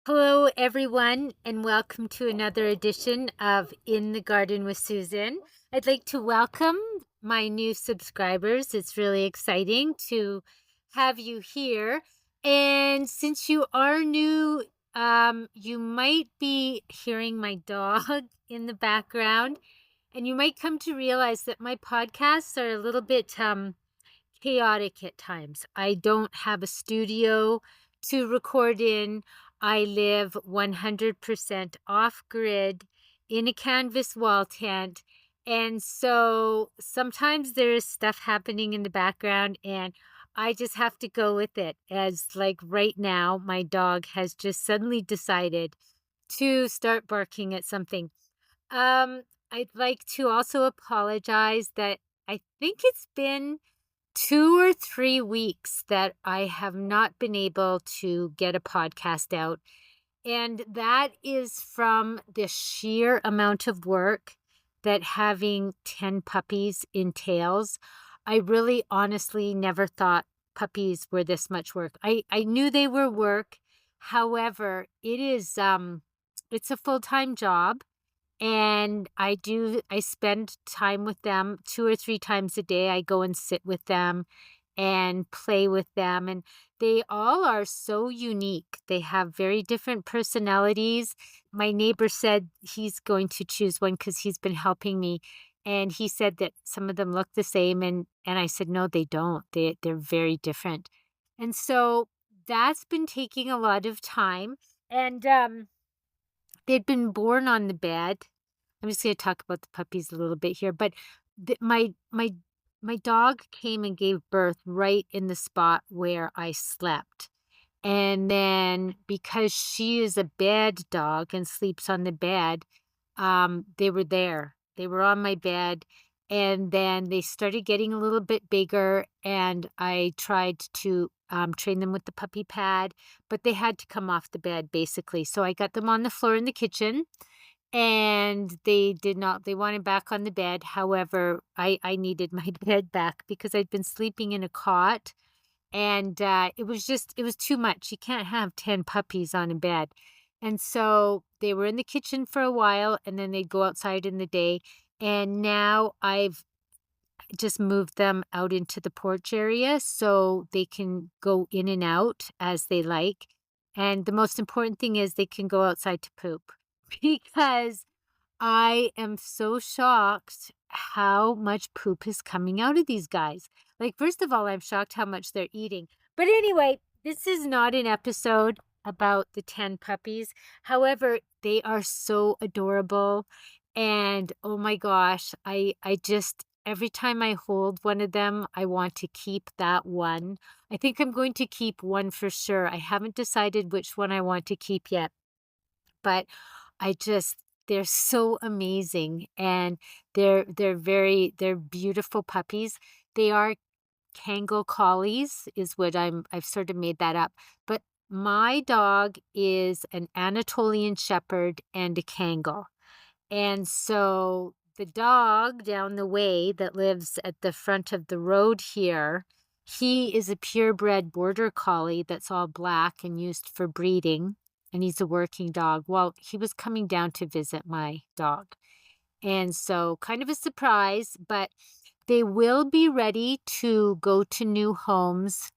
Hello, everyone, and welcome to another edition of In the Garden with Susan. I'd like to welcome my new subscribers. It's really exciting to have you here. And since you are new, you might be hearing my dog in the background, and you might come to realize that my podcasts are a little bit chaotic at times. I don't have a studio to record in. I live 100% off grid in a canvas wall tent. And so sometimes there is stuff happening in the background, and I just have to go with it. As like right now, my dog has just suddenly decided to start barking at something. I'd like to also apologize that I think it's been 2 or 3 weeks that I have not been able to get a podcast out. And that is from the sheer amount of work that having 10 puppies entails. I really honestly never thought puppies were this much work. I knew they were work. However, it's a full-time job, and I spend time with them 2 or 3 times a day. I go and sit with them and play with them. And they all are so unique. They have very different personalities. My neighbor said he's going to choose one because he's been helping me. And he said that some of them look the same. And I said, no, they don't. They're very different. And so that's been taking a lot of time. And they'd been born on the bed. I'm just going to talk about the puppies a little bit here, but my dog came and gave birth right in the spot where I slept. And then because she is a bed dog and sleeps on the bed, they were there. They were on my bed, and then they started getting a little bit bigger, and I tried to train them with the puppy pad, but they had to come off the bed basically. So I got them on the floor in the kitchen, and they did not, they wanted back on the bed. However, I needed my bed back because I'd been sleeping in a cot, and it was too much. You can't have 10 puppies on a bed. And so they were in the kitchen for a while, and then they'd go outside in the day. And now I've just moved them out into the porch area so they can go in and out as they like. And the most important thing is they can go outside to poop because I am so shocked how much poop is coming out of these guys. Like, first of all, I'm shocked how much they're eating. But anyway, this is not an episode about the 10 puppies. However, they are so adorable. And oh my gosh, I just, every time I hold one of them, I want to keep that one. I think I'm going to keep one for sure. I haven't decided which one I want to keep yet, but I just, they're so amazing, and they're beautiful puppies. They are Kangal collies is what I've sort of made that up. But my dog is an Anatolian Shepherd and a Kangal. And so the dog down the way that lives at the front of the road here, he is a purebred border collie that's all black and used for breeding, and he's a working dog. Well, he was coming down to visit my dog. And so kind of a surprise, but they will be ready to go to new homes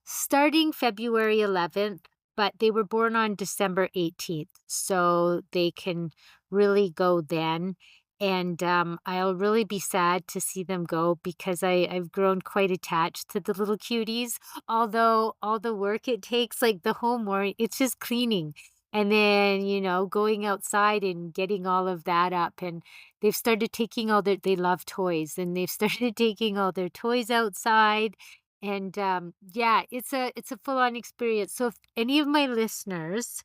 starting February 11th, but they were born on December 18th, so they can really go then. And I'll really be sad to see them go because I've grown quite attached to the little cuties. Although all the work it takes, like the homework, it's just cleaning. And then, going outside and getting all of that up. And they've started taking they love toys, and they've started taking all their toys outside. And yeah, it's a full-on experience. So if any of my listeners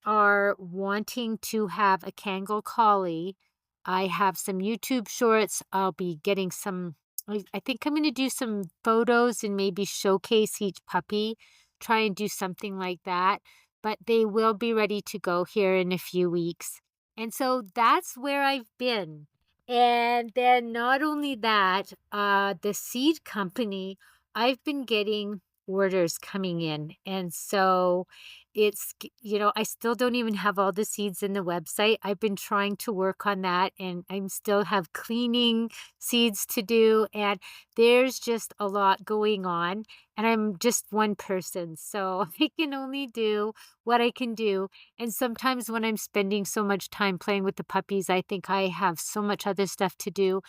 are wanting to have a Kangal collie, I have some YouTube shorts. I'll be getting some, I think I'm going to do some photos and maybe showcase each puppy, try and do something like that. But they will be ready to go here in a few weeks. And so that's where I've been. And then not only that, the seed company, I've been getting orders coming in. And so I still don't even have all the seeds in the website. I've been trying to work on that, and I'm still have cleaning seeds to do, and there's just a lot going on, and I'm just one person, so I can only do what I can do. And sometimes when I'm spending so much time playing with the puppies, I think I have so much other stuff to do.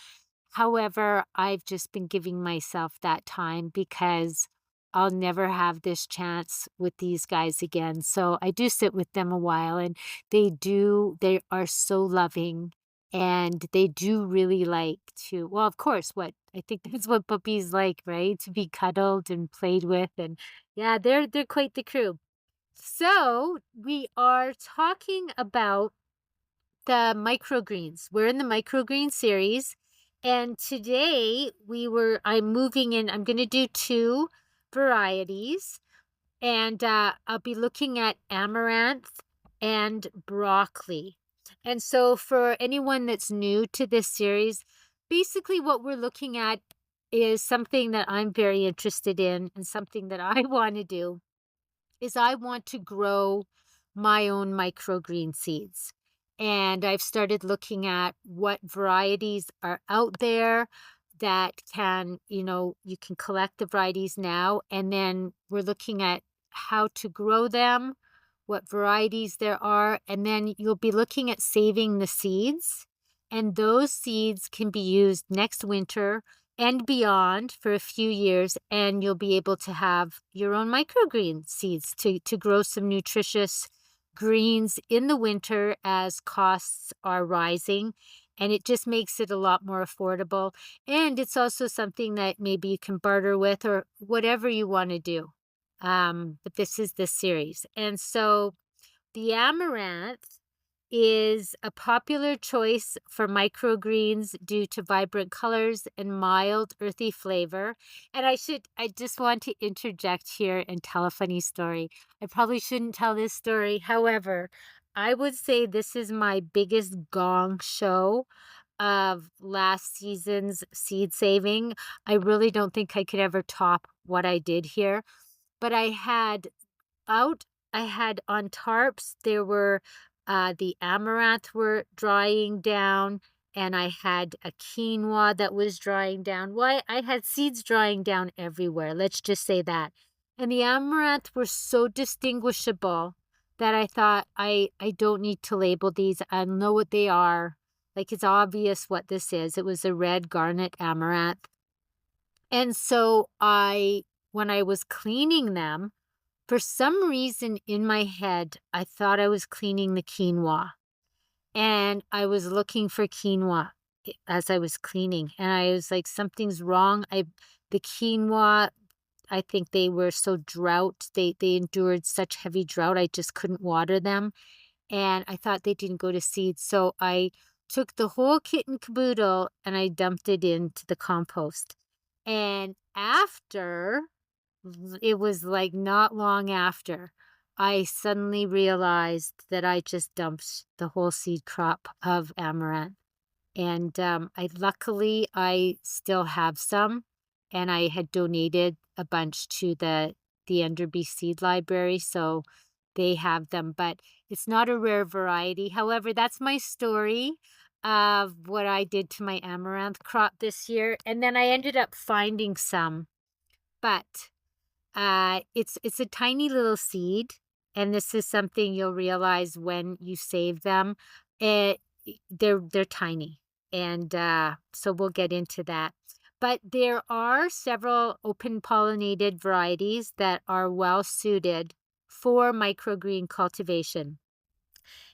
However, I've just been giving myself that time because I'll never have this chance with these guys again. So I do sit with them a while, and they are so loving, and they do really like to, well, of course, what I think that's what puppies like, right? To be cuddled and played with. And yeah, they're quite the crew. So we are talking about the microgreens. We're in the microgreen series. And today I'm moving in, I'm going to do two varieties. And I'll be looking at amaranth and broccoli. And so for anyone that's new to this series, basically what we're looking at is something that I'm very interested in and something that I want to do is I want to grow my own microgreen seeds. And I've started looking at what varieties are out there that you can collect the varieties now. And then we're looking at how to grow them, what varieties there are. And then you'll be looking at saving the seeds. And those seeds can be used next winter and beyond for a few years, and you'll be able to have your own microgreen seeds to grow some nutritious greens in the winter as costs are rising. And it just makes it a lot more affordable. And it's also something that maybe you can barter with or whatever you want to do. But this is the series. And so the amaranth is a popular choice for microgreens due to vibrant colors and mild earthy flavor. And I just want to interject here and tell a funny story. I probably shouldn't tell this story. However, I would say this is my biggest gong show of last season's seed saving. I really don't think I could ever top what I did here. But out I had on tarps, there were the amaranth were drying down, and I had a quinoa that was drying down. Why? I had seeds drying down everywhere. Let's just say that. And the amaranth were so distinguishable that I thought I don't need to label these. I know what they are. Like, it's obvious what this is. It was a red garnet amaranth. And so when I was cleaning them, for some reason in my head, I thought I was cleaning the quinoa, and I was looking for quinoa as I was cleaning, and I was like, something's wrong. The quinoa, I think they were so drought. They endured such heavy drought. I just couldn't water them, and I thought they didn't go to seed. So I took the whole kit and caboodle and I dumped it into the compost. And it was like not long after, I suddenly realized that I just dumped the whole seed crop of amaranth. And luckily I still have some, and I had donated a bunch to the Enderby Seed Library, so they have them. But it's not a rare variety. However, that's my story of what I did to my amaranth crop this year. And then I ended up finding some, but it's a tiny little seed, and this is something you'll realize when you save them. They're tiny, and so we'll get into that. But there are several open pollinated varieties that are well suited for microgreen cultivation.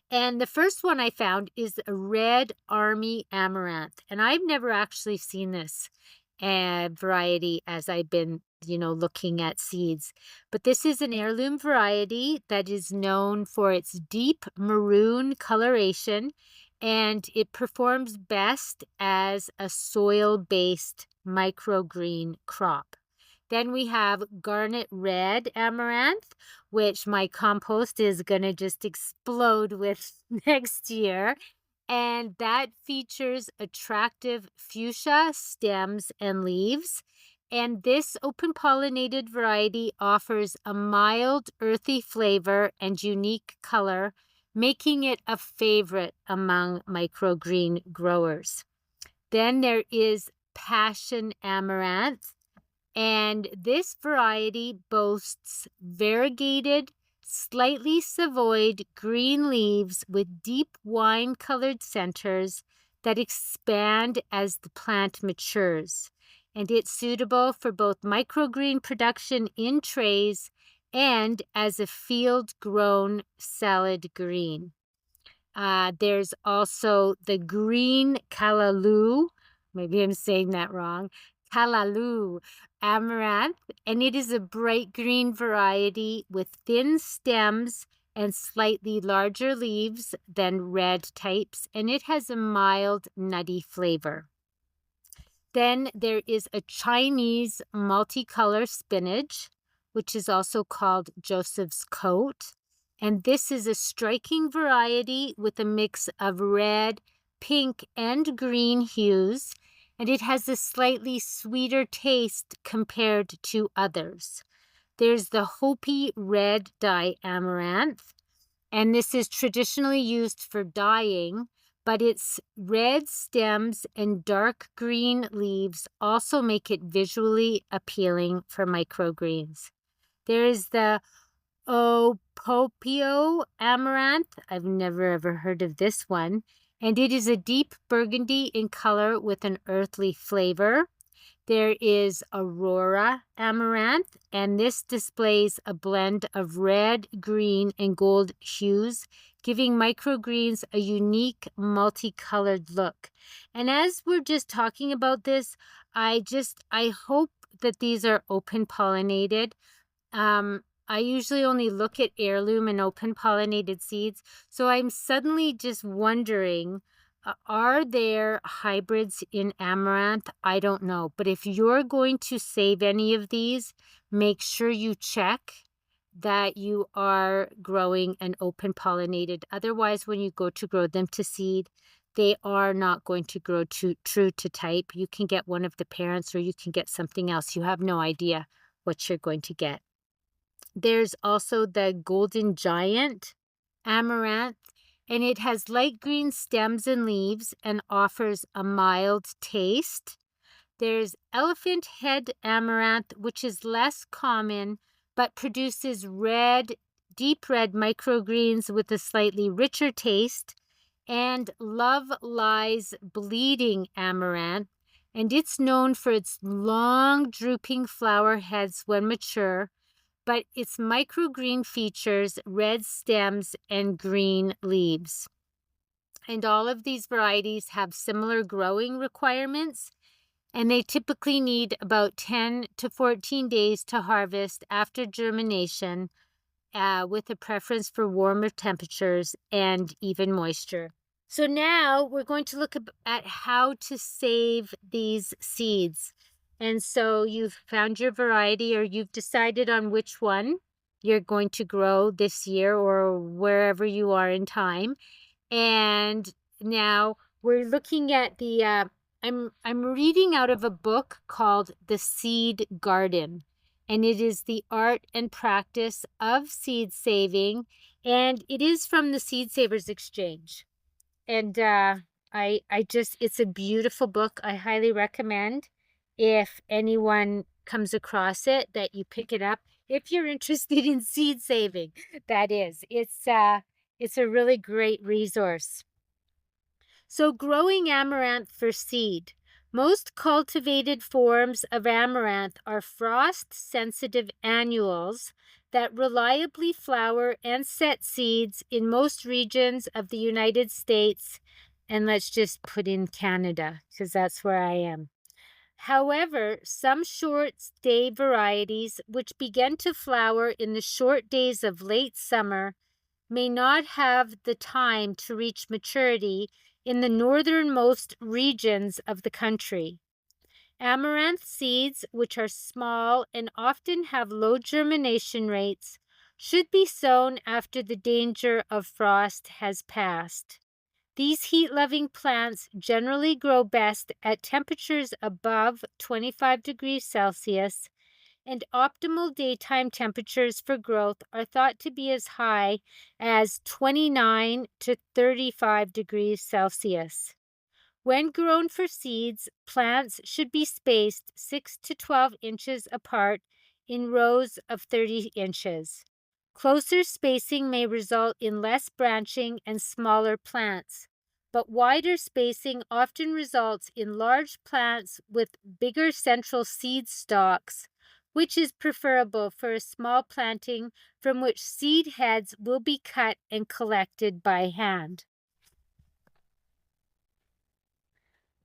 And the first one I found is a red army amaranth, and I've never actually seen this variety as I've been looking at seeds. But this is an heirloom variety that is known for its deep maroon coloration, and it performs best as a soil-based microgreen crop. Then we have garnet red amaranth, which my compost is going to just explode with next year. And that features attractive fuchsia stems and leaves. And this open-pollinated variety offers a mild, earthy flavor and unique color, making it a favorite among microgreen growers. Then there is passion amaranth, and this variety boasts variegated, slightly savoyed green leaves with deep wine-colored centers that expand as the plant matures. And it's suitable for both microgreen production in trays and as a field-grown salad green. There's also the green callaloo, maybe I'm saying that wrong, callaloo amaranth, and it is a bright green variety with thin stems and slightly larger leaves than red types, and it has a mild nutty flavor. Then there is a Chinese multicolor spinach, which is also called Joseph's coat. And this is a striking variety with a mix of red, pink, and green hues, and it has a slightly sweeter taste compared to others. There's the Hopi red dye amaranth, and this is traditionally used for dyeing, but its red stems and dark green leaves also make it visually appealing for microgreens. There is the Opopio amaranth. I've never ever heard of this one, and it is a deep burgundy in color with an earthly flavor. There is Aurora amaranth, and this displays a blend of red, green, and gold hues, giving microgreens a unique multicolored look. And as we're just talking about this, I hope that these are open pollinated. I usually only look at heirloom and open pollinated seeds, so I'm suddenly just wondering, are there hybrids in amaranth? I don't know. But if you're going to save any of these, make sure you check that you are growing an open pollinated. Otherwise, when you go to grow them to seed, they are not going to grow true to type. You can get one of the parents or you can get something else. You have no idea what you're going to get. There's also the Golden Giant amaranth, and it has light green stems and leaves and offers a mild taste. There's Elephant Head amaranth, which is less common but produces deep red microgreens with a slightly richer taste. And Love Lies Bleeding amaranth, and it's known for its long drooping flower heads when mature, but its microgreen features red stems and green leaves. And all of these varieties have similar growing requirements, and they typically need about 10 to 14 days to harvest after germination, with a preference for warmer temperatures and even moisture. So now we're going to look at how to save these seeds. And so you've found your variety, or you've decided on which one you're going to grow this year or wherever you are in time. And now we're looking at the, I'm reading out of a book called The Seed Garden, and it is the art and practice of seed saving, and it is from the Seed Savers Exchange. And it's a beautiful book. I highly recommend, if anyone comes across it, that you pick it up. If you're interested in seed saving, that is. It's a really great resource. So growing amaranth for seed. Most cultivated forms of amaranth are frost-sensitive annuals that reliably flower and set seeds in most regions of the United States, and let's just put in Canada, because that's where I am. However, some short-day varieties, which begin to flower in the short days of late summer, may not have the time to reach maturity in the northernmost regions of the country. Amaranth seeds, which are small and often have low germination rates, should be sown after the danger of frost has passed. These heat-loving plants generally grow best at temperatures above 25 degrees Celsius, and optimal daytime temperatures for growth are thought to be as high as 29 to 35 degrees Celsius. When grown for seeds, plants should be spaced 6 to 12 inches apart in rows of 30 inches. Closer spacing may result in less branching and smaller plants, but wider spacing often results in large plants with bigger central seed stalks, which is preferable for a small planting from which seed heads will be cut and collected by hand.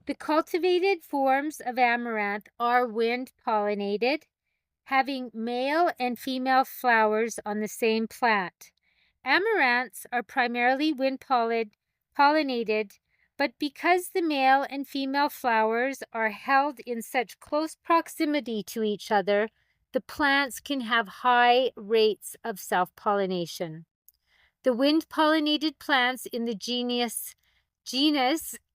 The cultivated forms of amaranth are wind-pollinated, having male and female flowers on the same plant. Amaranths are primarily wind-pollinated, but because the male and female flowers are held in such close proximity to each other, the plants can have high rates of self-pollination. The wind-pollinated plants in the genus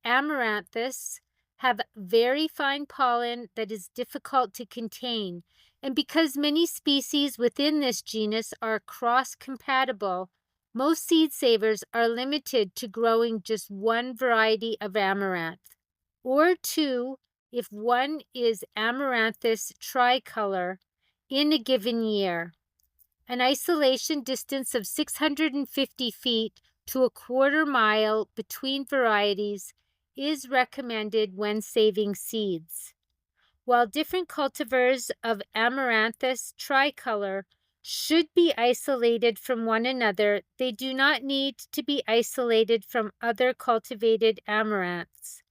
Amaranthus have very fine pollen that is difficult to contain, and because many species within this genus are cross-compatible, most seed savers are limited to growing just one variety of amaranth, or two if one is Amaranthus tricolor in a given year. An isolation distance of 650 feet to a quarter mile between varieties is recommended when saving seeds. While different cultivars of Amaranthus tricolor should be isolated from one another, they do not need to be isolated from other cultivated amaranths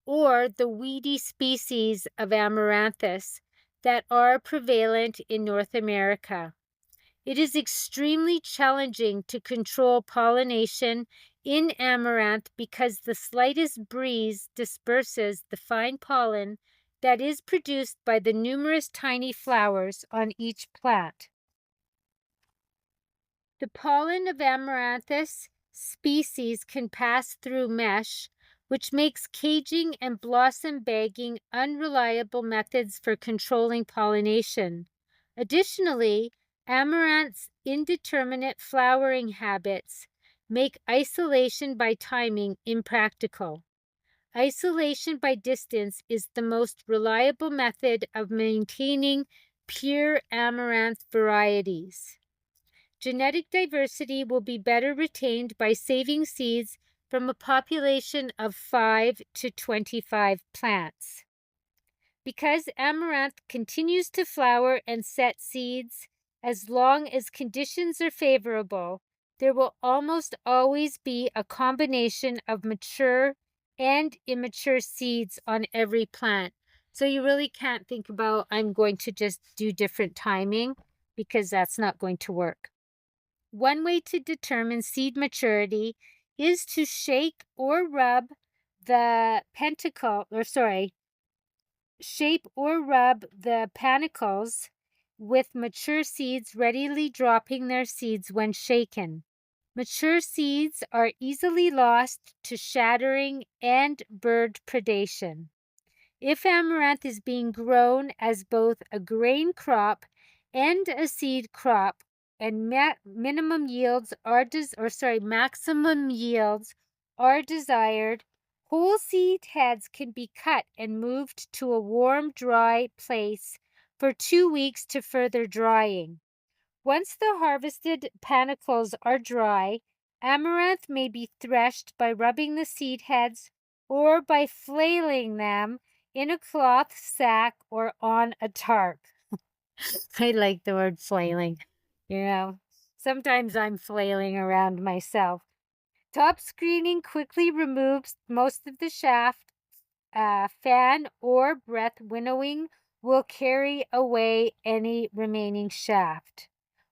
or the weedy species of Amaranthus that are prevalent in North America. It is extremely challenging to control pollination in amaranth because the slightest breeze disperses the fine pollen that is produced by the numerous tiny flowers on each plant. The pollen of Amaranthus species can pass through mesh, which makes caging and blossom bagging unreliable methods for controlling pollination. Additionally, amaranth's indeterminate flowering habits make isolation by timing impractical. Isolation by distance is the most reliable method of maintaining pure amaranth varieties. Genetic diversity will be better retained by saving seeds from a population of 5 to 25 plants. Because amaranth continues to flower and set seeds, as long as conditions are favorable, there will almost always be a combination of mature and immature seeds on every plant. So you really can't think about, I'm going to just do different timing, because that's not going to work. One way to determine seed maturity is to shake or rub the panicles with mature seeds, readily dropping their seeds when shaken. Mature seeds are easily lost to shattering and bird predation. If amaranth is being grown as both a grain crop and a seed crop, and maximum yields are desired, whole seed heads can be cut and moved to a warm, dry place for 2 weeks to further drying. Once the harvested panicles are dry, amaranth may be threshed by rubbing the seed heads or by flailing them in a cloth sack or on a tarp. I like the word flailing. Sometimes I'm flailing around myself. Top screening quickly removes most of the shaft. Fan or breath winnowing will carry away any remaining shaft.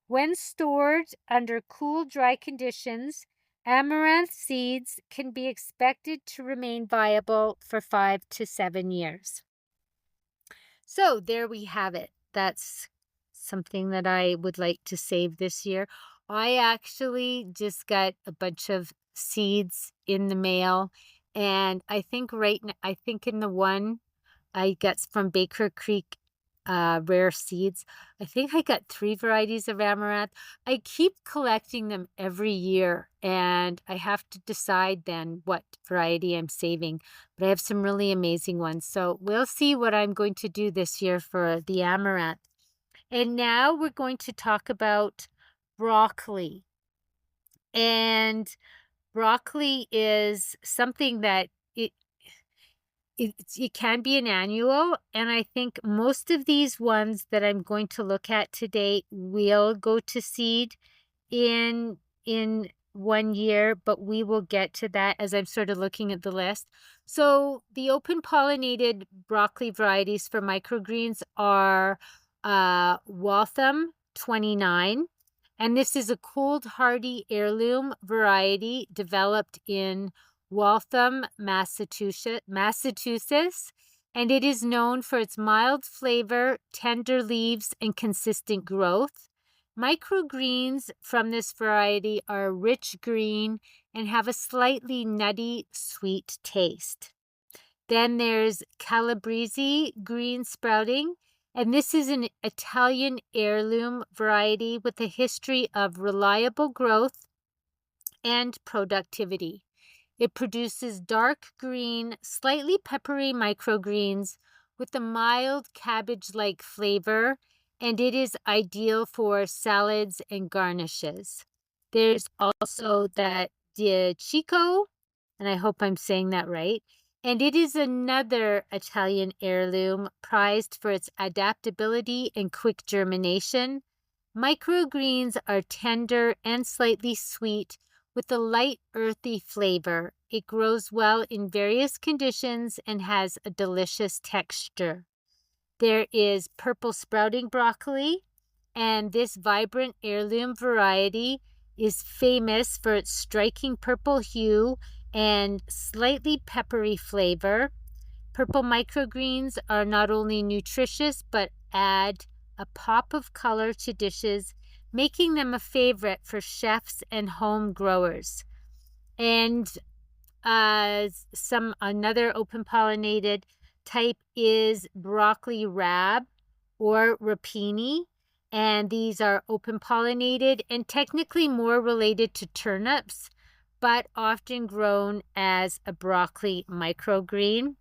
When stored under cool, dry conditions, amaranth seeds can be expected to remain viable for 5 to 7 years. So there we have it. That's something that I would like to save this year. I actually just got a bunch of seeds in the mail, and I think I think in the one I got from Baker Creek Rare Seeds, I think I got 3 varieties of amaranth. I keep collecting them every year, and I have to decide then what variety I'm saving. But I have some really amazing ones. So we'll see what I'm going to do this year for the amaranth. And now we're going to talk about broccoli. And broccoli is something that it can be an annual, and I think most of these ones that I'm going to look at today will go to seed in 1 year, but we will get to that as I'm sort of looking at the list. So the open pollinated broccoli varieties for microgreens are Waltham 29, and this is a cold hardy heirloom variety developed in Waltham, Massachusetts, and it is known for its mild flavor, tender leaves, and consistent growth. Microgreens from this variety are rich green and have a slightly nutty, sweet taste. Then there's Calabrese green sprouting, and this is an Italian heirloom variety with a history of reliable growth and productivity. It produces dark green, slightly peppery microgreens with a mild cabbage-like flavor, and it is ideal for salads and garnishes. There's also that Di Chico, and I hope I'm saying that right, and it is another Italian heirloom prized for its adaptability and quick germination. Microgreens are tender and slightly sweet with a light earthy flavor. It grows well in various conditions and has a delicious texture. There is purple sprouting broccoli, and this vibrant heirloom variety is famous for its striking purple hue and slightly peppery flavor. Purple microgreens are not only nutritious but add a pop of color to dishes, making them a favorite for chefs and home growers. And another open pollinated type is broccoli rab or rapini, and these are open pollinated and technically more related to turnips, but often grown as a broccoli microgreen.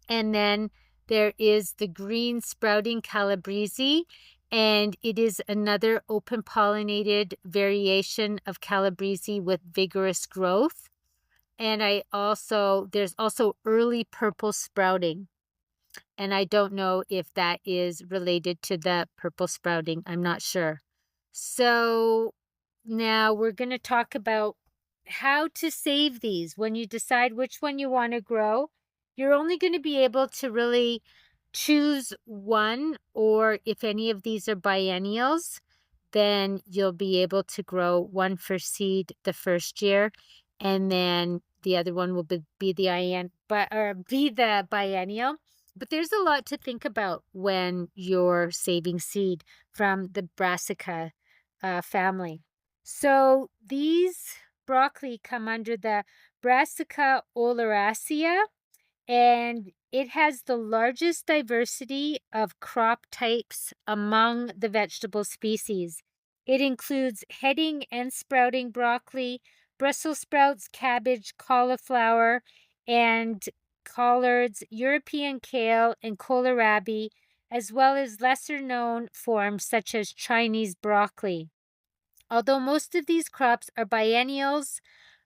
And then there is the green sprouting Calabrese, and it is another open pollinated variation of Calabrese with vigorous growth. And there's also early purple sprouting. And I don't know if that is related to the purple sprouting. I'm not sure. So now we're going to talk about how to save these. When you decide which one you want to grow, you're only going to be able to really choose one, or if any of these are biennials, then you'll be able to grow one for seed the first year, and then the other one will be the biennial. But there's a lot to think about when you're saving seed from the brassica family. So these broccoli come under the Brassica oleracea, and it has the largest diversity of crop types among the vegetable species. It includes heading and sprouting broccoli, Brussels sprouts, cabbage, cauliflower, and collards, European kale, and kohlrabi, as well as lesser-known forms such as Chinese broccoli. Although most of these crops are biennials,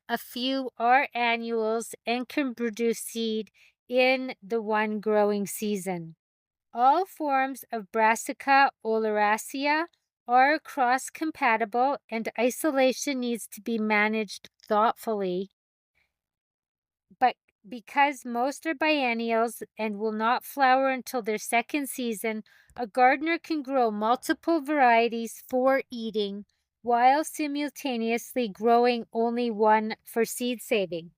a few are annuals and can produce seed in the one growing season. All forms of Brassica oleracea are cross-compatible, and isolation needs to be managed thoughtfully. But because most are biennials and will not flower until their second season, a gardener can grow multiple varieties for eating while simultaneously growing only one for seed saving.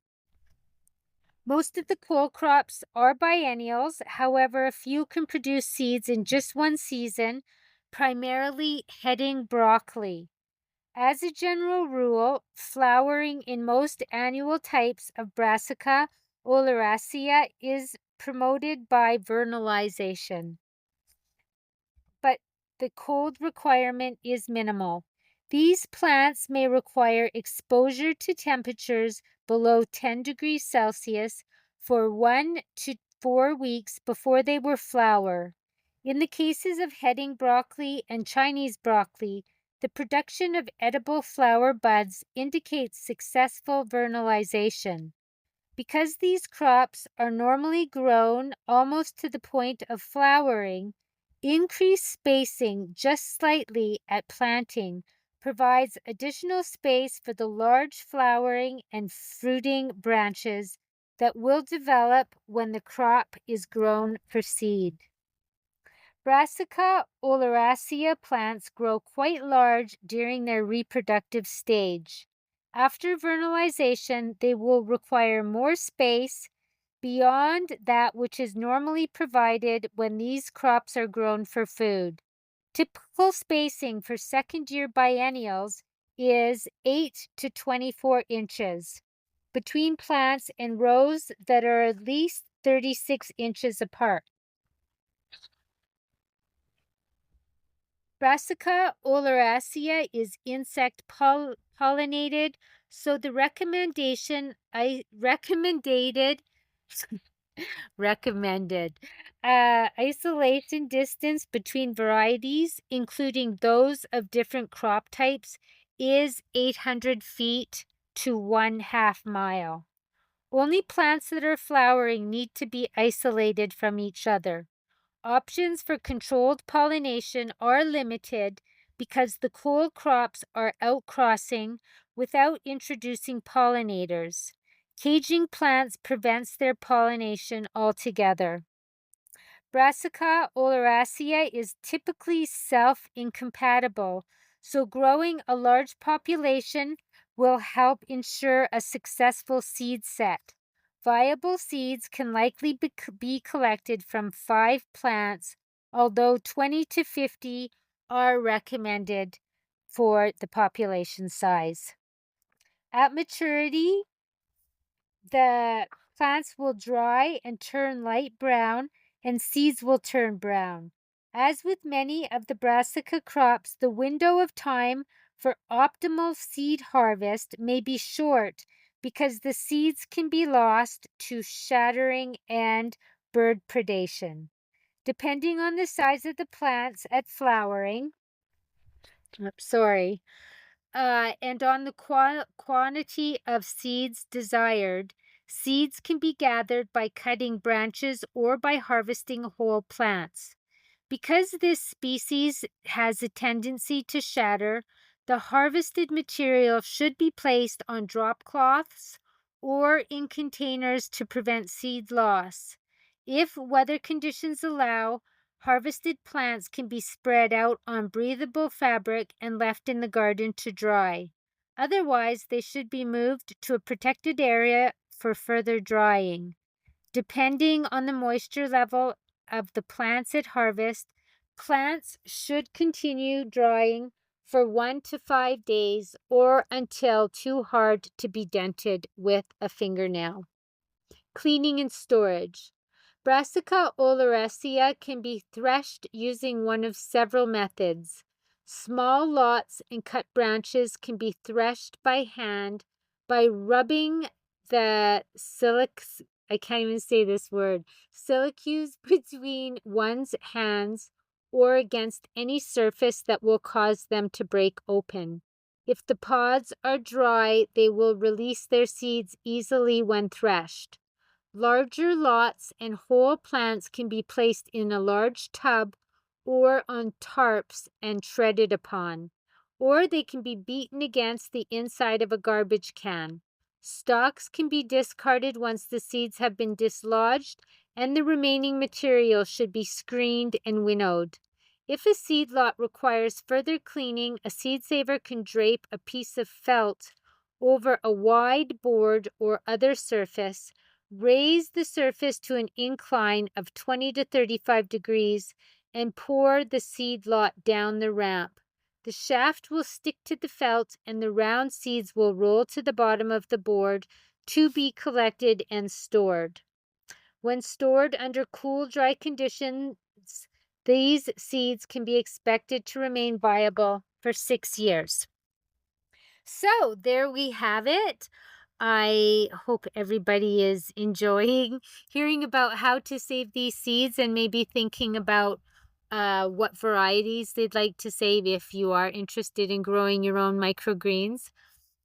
Most of the cole crops are biennials. However, a few can produce seeds in just one season, primarily heading broccoli. As a general rule, flowering in most annual types of Brassica oleracea is promoted by vernalization, but the cold requirement is minimal. These plants may require exposure to temperatures below 10 degrees Celsius for 1 to 4 weeks before they will flower. In the cases of heading broccoli and Chinese broccoli, the production of edible flower buds indicates successful vernalization. Because these crops are normally grown almost to the point of flowering, increased spacing just slightly at planting provides additional space for the large flowering and fruiting branches that will develop when the crop is grown for seed. Brassica oleracea plants grow quite large during their reproductive stage. After vernalization, they will require more space beyond that which is normally provided when these crops are grown for food. Typical spacing for second-year biennials is 8 to 24 inches between plants in rows that are at least 36 inches apart. Brassica oleracea is insect pollinated, so the recommended isolation distance between varieties, including those of different crop types, is 800 feet to 1/2 mile. Only plants that are flowering need to be isolated from each other. Options for controlled pollination are limited because the cold crops are outcrossing without introducing pollinators. Caging plants prevents their pollination altogether. Brassica oleracea is typically self-incompatible, so growing a large population will help ensure a successful seed set. Viable seeds can likely be collected from 5 plants, although 20 to 50 are recommended for the population size. At maturity, the plants will dry and turn light brown, and seeds will turn brown. As with many of the brassica crops, the window of time for optimal seed harvest may be short because the seeds can be lost to shattering and bird predation. Depending on the size of the plants at flowering, and on the quantity of seeds desired, seeds can be gathered by cutting branches or by harvesting whole plants. Because this species has a tendency to shatter, the harvested material should be placed on drop cloths or in containers to prevent seed loss. If weather conditions allow, harvested plants can be spread out on breathable fabric and left in the garden to dry. Otherwise, they should be moved to a protected area for further drying. Depending on the moisture level of the plants at harvest, plants should continue drying for 1 to 5 days or until too hard to be dented with a fingernail. Cleaning and storage. Brassica oleracea can be threshed using one of several methods. Small lots and cut branches can be threshed by hand by rubbing the I can't even say this word, silicuse between one's hands or against any surface that will cause them to break open. If the pods are dry, they will release their seeds easily when threshed. Larger lots and whole plants can be placed in a large tub or on tarps and treaded upon, or they can be beaten against the inside of a garbage can. Stalks can be discarded once the seeds have been dislodged, and the remaining material should be screened and winnowed. If a seed lot requires further cleaning, a seed saver can drape a piece of felt over a wide board or other surface, raise the surface to an incline of 20 to 35 degrees, and pour the seed lot down the ramp. The shaft will stick to the felt and the round seeds will roll to the bottom of the board to be collected and stored. When stored under cool, dry conditions, these seeds can be expected to remain viable for 6 years. So there we have it. I hope everybody is enjoying hearing about how to save these seeds and maybe thinking about what varieties they'd like to save if you are interested in growing your own microgreens.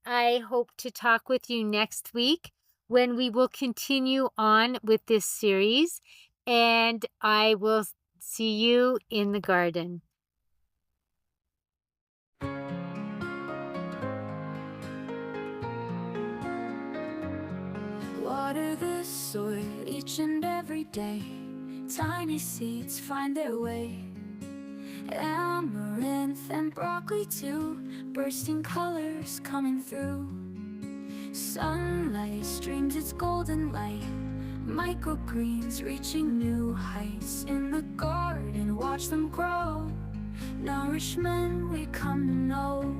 I hope to talk with you next week when we will continue on with this series, and I will see you in the garden. Water the soil each and every day. Tiny seeds find their way. Amaranth and broccoli too, bursting colors coming through. Sunlight streams its golden light. Microgreens reaching new heights. In the garden, watch them grow. Nourishment we come to know.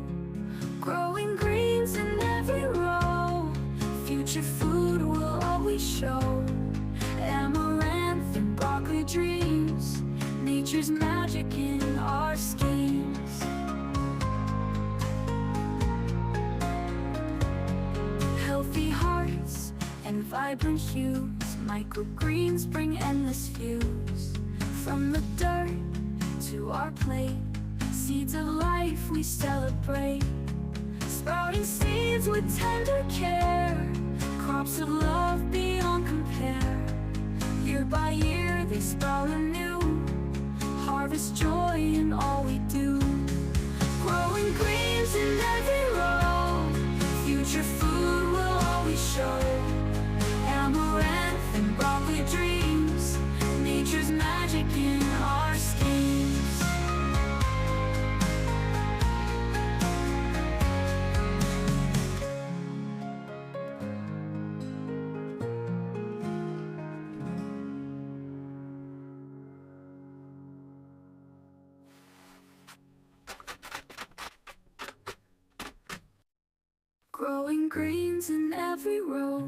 Growing greens in every row. Future food will always show. Amaranth and broccoli dreams. Nature's magic in our schemes. Healthy hearts and vibrant hues. Microgreens bring endless views. From the dirt to our plate, seeds of life we celebrate. Sprouting seeds with tender care. Crops of love beyond compare. Year by year they sprout anew. Harvest joy in all we do. Growing greens in every row. Future food will always show. Amaranth and broccoli dreams. Nature's magic in our schemes. Growing greens in every row.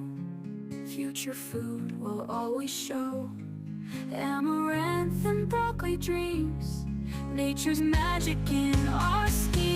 Future food will always show. Amaranth and broccoli dreams. Nature's magic in our schemes.